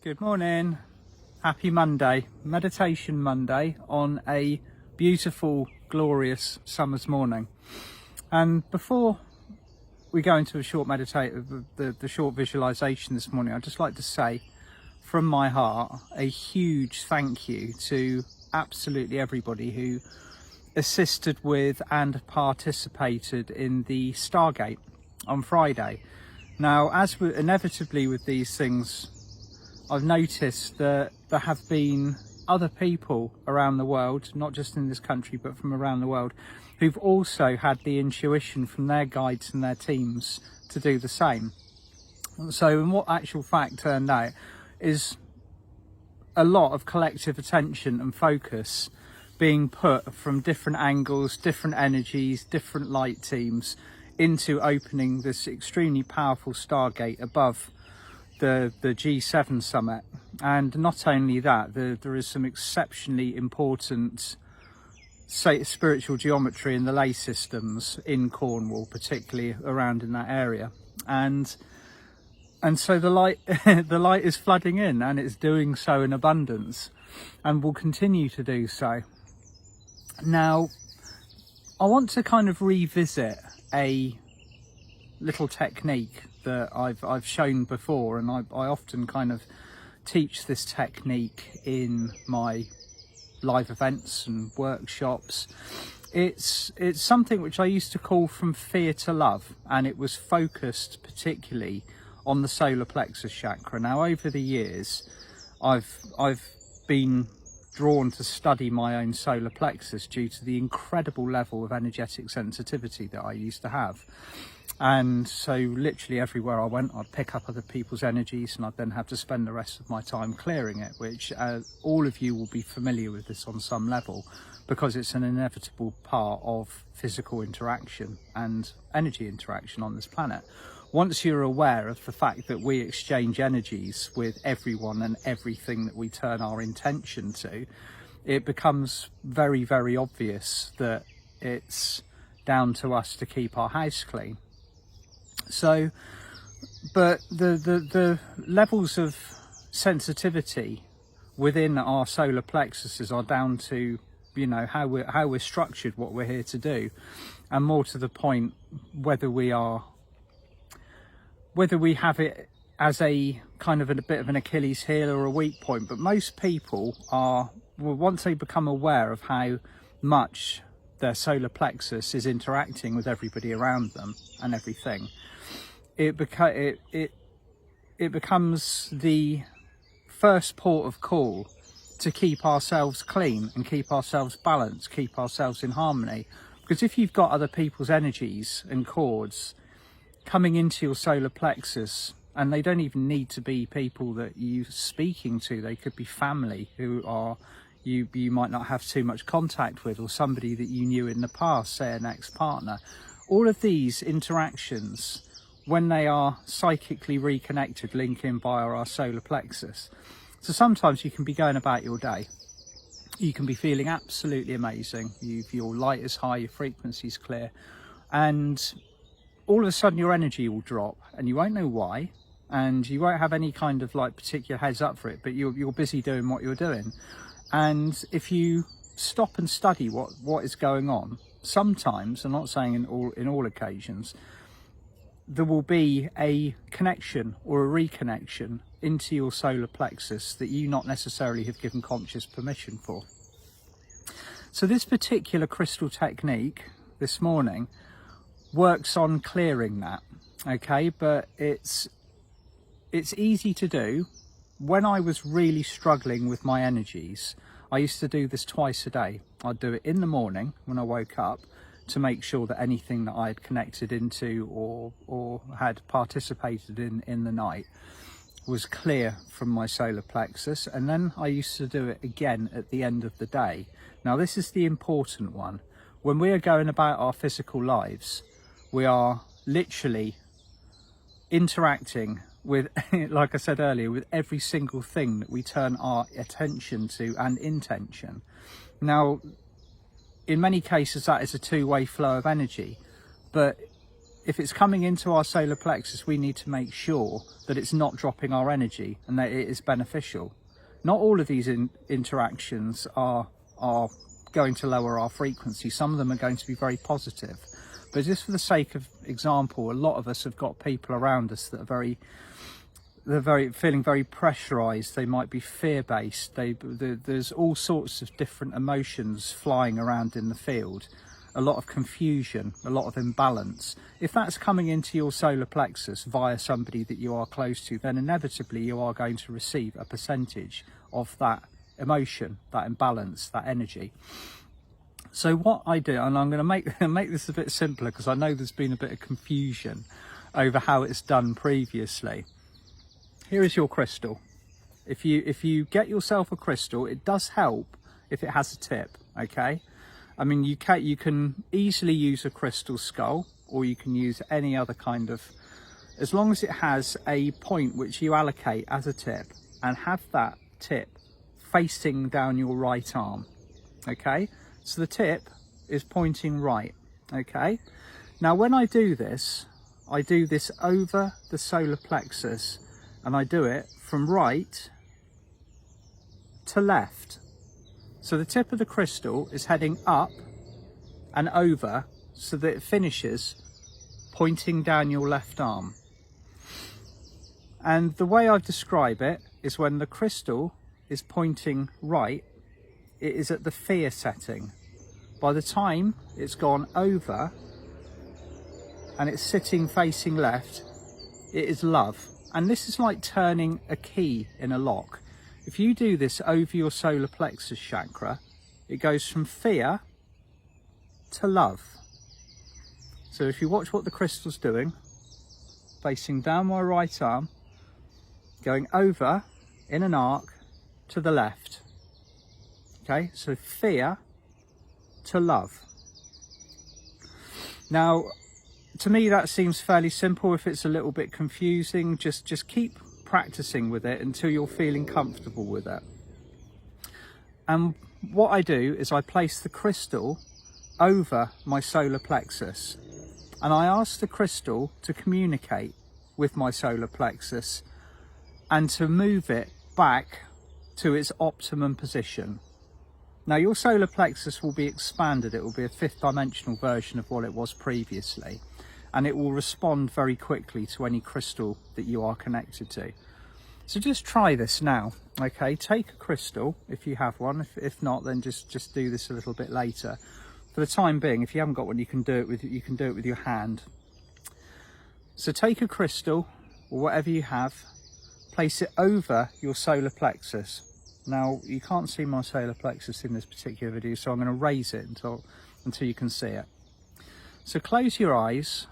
Good morning, happy Monday, meditation Monday on a beautiful, glorious summer's morning. And before we go into a short the short visualization this morning, I'd just like to say from my heart a huge thank you to absolutely everybody who assisted with and participated in the Stargate on Friday. Now, as inevitably with these things, I've noticed that there have been other people around the world, not just in this country, but from around the world, who've also had the intuition from their guides and their teams to do the same. So, in what actual fact turned out is a lot of collective attention and focus being put from different angles, different energies, different light teams into opening this extremely powerful Stargate above the G7 summit. And not only that, there is some exceptionally important spiritual geometry in the ley systems in Cornwall, particularly around in that area, and so the light the light is flooding in, and it's doing so in abundance and will continue to do so. Now, I want to kind of revisit a little technique that I've shown before, and I often kind of teach this technique in my live events and workshops. It's something which I used to call from fear to love, and it was focused particularly on the solar plexus chakra. Now, over the years, I've been drawn to study my own solar plexus due to the incredible level of energetic sensitivity that I used to have. And so literally everywhere I went, I'd pick up other people's energies, and I'd then have to spend the rest of my time clearing it, which all of you will be familiar with this on some level, because it's an inevitable part of physical interaction and energy interaction on this planet. Once you're aware of the fact that we exchange energies with everyone and everything that we turn our intention to, it becomes very, very obvious that it's down to us to keep our house clean. So, but the levels of sensitivity within our solar plexuses are down to, you know, how we're structured, what we're here to do, and more to the point, whether we have it as a kind of a bit of an Achilles heel or a weak point. But most people are, well, once they become aware of how much their solar plexus is interacting with everybody around them and everything, it becomes the first port of call to keep ourselves clean and keep ourselves balanced, keep ourselves in harmony. Because if you've got other people's energies and cords coming into your solar plexus, and they don't even need to be people that you're speaking to, they could be family who are you might not have too much contact with, or somebody that you knew in the past, say an ex-partner. All of these interactions, when they are psychically reconnected, link in via our solar plexus. So sometimes you can be going about your day, you can be feeling absolutely amazing, your light is high, your frequency's clear, and all of a sudden your energy will drop, and you won't know why, and you won't have any kind of like particular heads up for it, but you're busy doing what you're doing. And if you stop and study what is going on, sometimes, I'm not saying in all occasions, there will be a connection or a reconnection into your solar plexus that you not necessarily have given conscious permission for. So this particular crystal technique this morning works on clearing that, okay? But it's easy to do. When I was really struggling with my energies, I used to do this twice a day. I'd do it in the morning when I woke up to make sure that anything that I had connected into or had participated in the night was clear from my solar plexus, and then I used to do it again at the end of the day. Now, this is the important one. When we are going about our physical lives, we are literally interacting with, like I said earlier, with every single thing that we turn our attention to and intention. Now, in many cases, that is a two-way flow of energy, but if it's coming into our solar plexus, we need to make sure that it's not dropping our energy and that it is beneficial. Not all of these interactions are going to lower our frequency. Some of them are going to be very positive. But just for the sake of example, a lot of us have got people around us that are feeling very pressurized. They might be fear-based. There's all sorts of different emotions flying around in the field. A lot of confusion, a lot of imbalance. If that's coming into your solar plexus via somebody that you are close to, then inevitably you are going to receive a percentage of that emotion, that imbalance, that energy. So what I do, and I'm going to make this a bit simpler because I know there's been a bit of confusion over how it's done previously. Here is your crystal. If you get yourself a crystal, it does help if it has a tip, okay? I mean, you can easily use a crystal skull, or you can use any other kind of, as long as it has a point which you allocate as a tip, and have that tip facing down your right arm, okay? So the tip is pointing right, okay? Now when I do this over the solar plexus, and I do it from right to left. So the tip of the crystal is heading up and over so that it finishes pointing down your left arm. And the way I describe it is when the crystal is pointing right, it is at the fear setting. By the time it's gone over and it's sitting facing left, it is love. And this is like turning a key in a lock. If you do this over your solar plexus chakra, it goes from fear to love. So if you watch what the crystal's doing, facing down my right arm, going over in an arc to the left. Okay, so fear to love. Now, to me that seems fairly simple. If it's a little bit confusing, just keep practicing with it until you're feeling comfortable with it. And what I do is I place the crystal over my solar plexus, and I ask the crystal to communicate with my solar plexus and to move it back to its optimum position. Now your solar plexus will be expanded. It will be a fifth dimensional version of what it was previously, and it will respond very quickly to any crystal that you are connected to. So just try this now, okay? Take a crystal if you have one. If not, then just do this a little bit later. For the time being, if you haven't got one, you can do it with your hand. So take a crystal or whatever you have, place it over your solar plexus. Now you can't see my solar plexus in this particular video, so I'm going to raise it until you can see it. So close your eyes,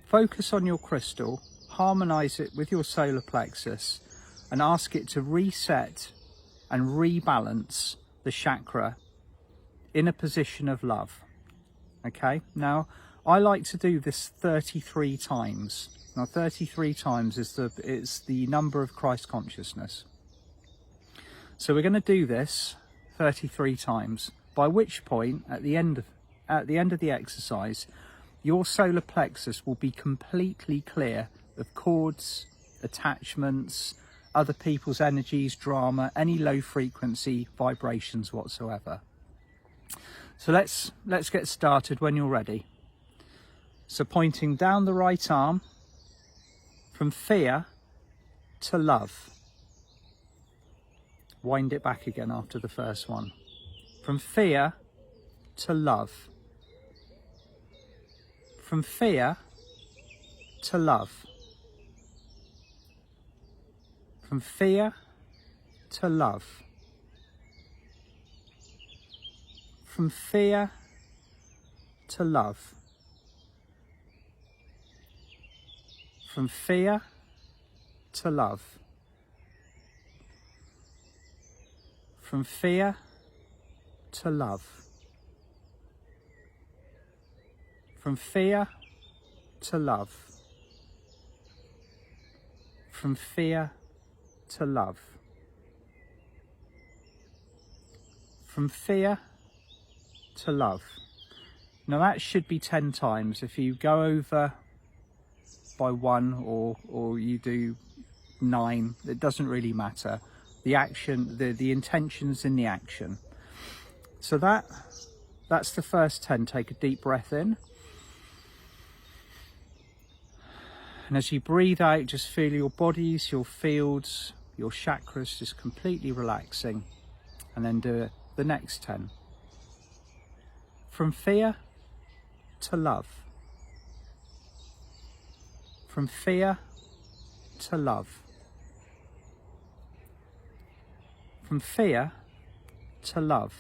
focus on your crystal, harmonize it with your solar plexus, and ask it to reset and rebalance the chakra in a position of love. Okay, now I like to do this 33 times. Now 33 times is the number of Christ consciousness. So we're going to do this 33 times, by which point at the end of the exercise, your solar plexus will be completely clear of cords, attachments, other people's energies, drama, any low frequency vibrations whatsoever. So let's get started when you're ready. So pointing down the right arm, from fear to love. Wind it back again after the first one. From fear to love. From fear to love. From fear to love. From fear to love. From fear to love. From fear to love. From fear to love. From fear to love. From fear to love. Now that should be 10 times. If you go over by 1 or you do 9, it doesn't really matter. The action, the intention's in the action. So that's the first 10. Take a deep breath in. And as you breathe out, just feel your bodies, your fields, your chakras just completely relaxing. And then do the next 10. From fear to love. From fear to love. From fear to love.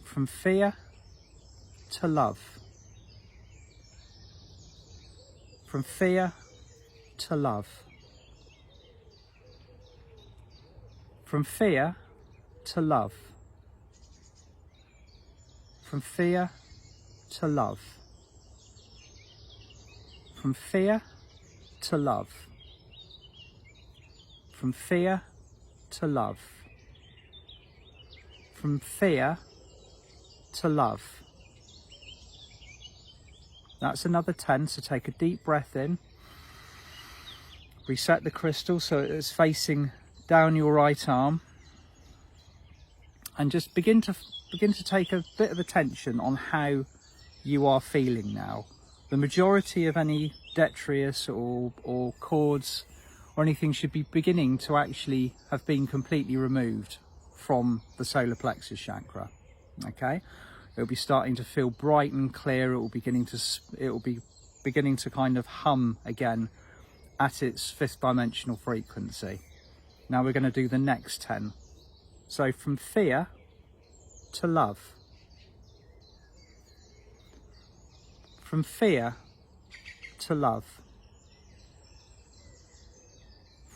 From fear to love. From fear to love. From fear to love. From fear to love. From fear to love. From fear to love. From fear to love. That's another 10, so take a deep breath in. Reset the crystal so it's facing down your right arm. And just begin to take a bit of attention on how you are feeling now. The majority of any detritus or cords or anything should be beginning to actually have been completely removed from the solar plexus chakra. Okay, it'll be starting to feel bright and clear. It will be beginning to kind of hum again at its 5th dimensional frequency. Now we're going to do the next 10. So from fear to love. From fear to love.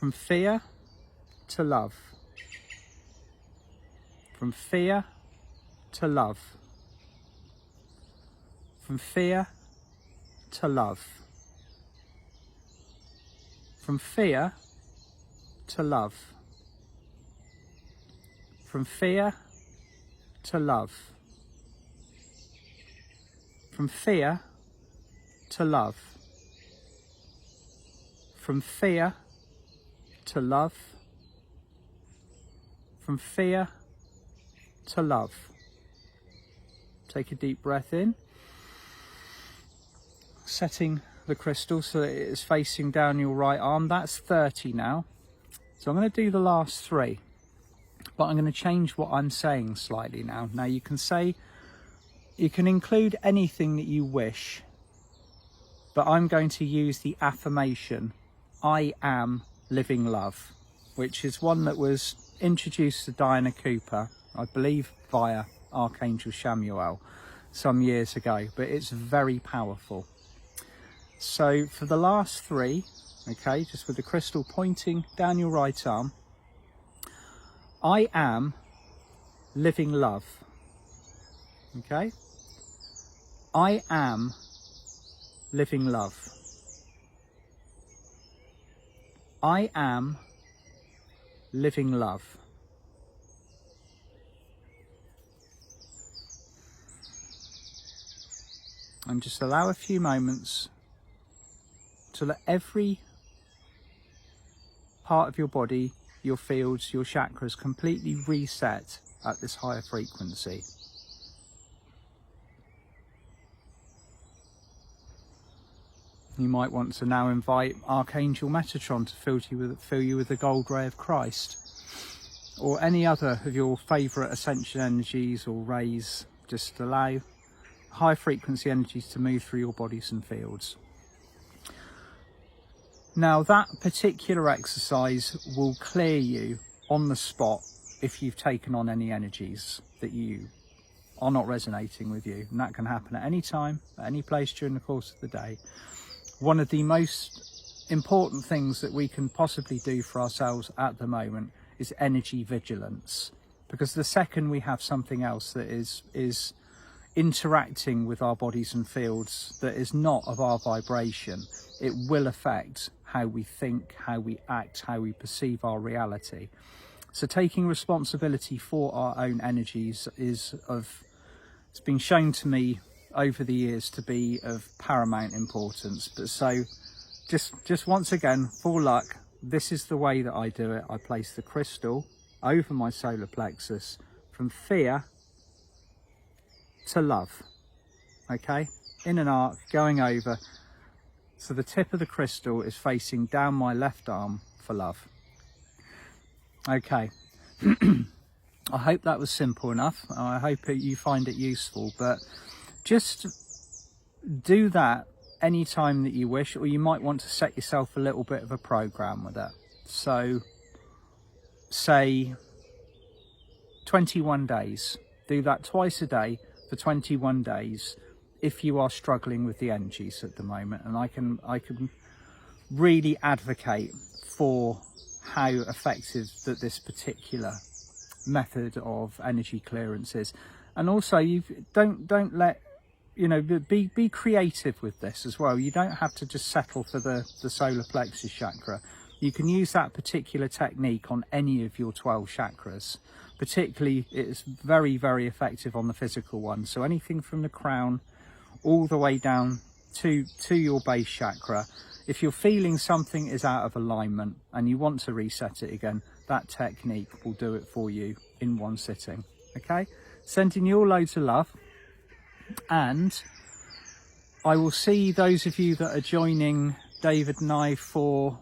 From fear to love. From fear to love. From fear to love. From fear to love. From fear to love. From fear to love. From fear to love. From fear to love. Take a deep breath in, setting the crystal so that it is facing down your right arm. That's 30 now. So I'm going to do the last 3, but I'm going to change what I'm saying slightly now. Now you can include anything that you wish, but I'm going to use the affirmation, I am living love, which is one that was introduced to Diana Cooper, I believe via Archangel Samuel some years ago, but it's very powerful. So for the last 3, okay, just with the crystal pointing down your right arm, I am living love. Okay, I am living love. I am living love. And just allow a few moments to let every part of your body, your fields, your chakras completely reset at this higher frequency. You might want to now invite Archangel Metatron to fill you with the gold ray of Christ, or any other of your favourite ascension energies or rays. Just allow high frequency energies to move through your bodies and fields. Now that particular exercise will clear you on the spot if you've taken on any energies that you are not resonating with you, and that can happen at any time, at any place during the course of the day. One of the most important things that we can possibly do for ourselves at the moment is energy vigilance, because the second we have something else that is interacting with our bodies and fields that is not of our vibration, it will affect how we think, how we act, how we perceive our reality. So taking responsibility for our own energies is of it's been shown to me over the years to be of paramount importance. But so just once again, for luck, this is the way that I do it. I place the crystal over my solar plexus from fear to love, okay, in an arc going over. So the tip of the crystal is facing down my left arm for love. Okay. I hope that was simple enough. I hope you find it useful, but just do that anytime that you wish, or you might want to set yourself a little bit of a program with it. So say 21 days. Do that twice a day for 21 days if you are struggling with the energies at the moment. And I can really advocate for how effective that this particular method of energy clearance is. And also, you don't let, you know, be creative with this as well. You don't have to just settle for the solar plexus chakra. You can use that particular technique on any of your 12 chakras. Particularly, it's very, very effective on the physical one. So anything from the crown all the way down to your base chakra. If you're feeling something is out of alignment and you want to reset it again, that technique will do it for you in one sitting. Okay, sending you all loads of love, and I will see those of you that are joining David and I for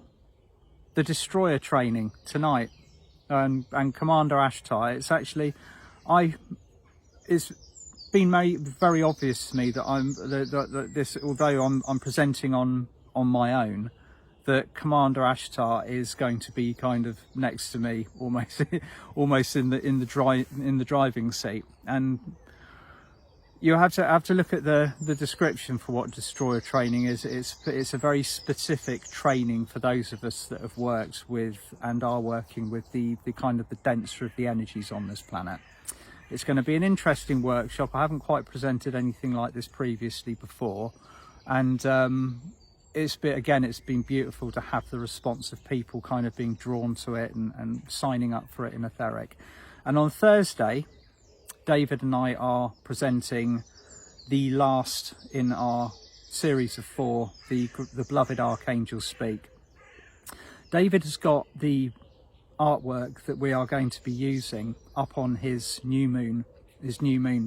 the Destroyer training tonight, and Commander Ashtar. It's actually, it's been very obvious to me that this, although I'm presenting on my own, that Commander Ashtar is going to be kind of next to me, almost in the driving seat. And you have to look at the description for what Destroyer training is. It's a very specific training for those of us that have worked with and are working with the kind of the denser of the energies on this planet. It's going to be an interesting workshop. I haven't quite presented anything like this previously before, and it's been beautiful to have the response of people kind of being drawn to it and signing up for it in etheric. And on Thursday, David and I are presenting the last in our series of 4, the Beloved Archangels Speak. David has got the artwork that we are going to be using up on his new moon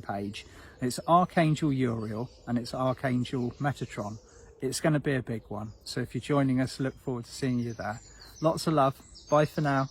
page. It's Archangel Uriel and it's Archangel Metatron. It's going to be a big one. So if you're joining us, look forward to seeing you there. Lots of love. Bye for now.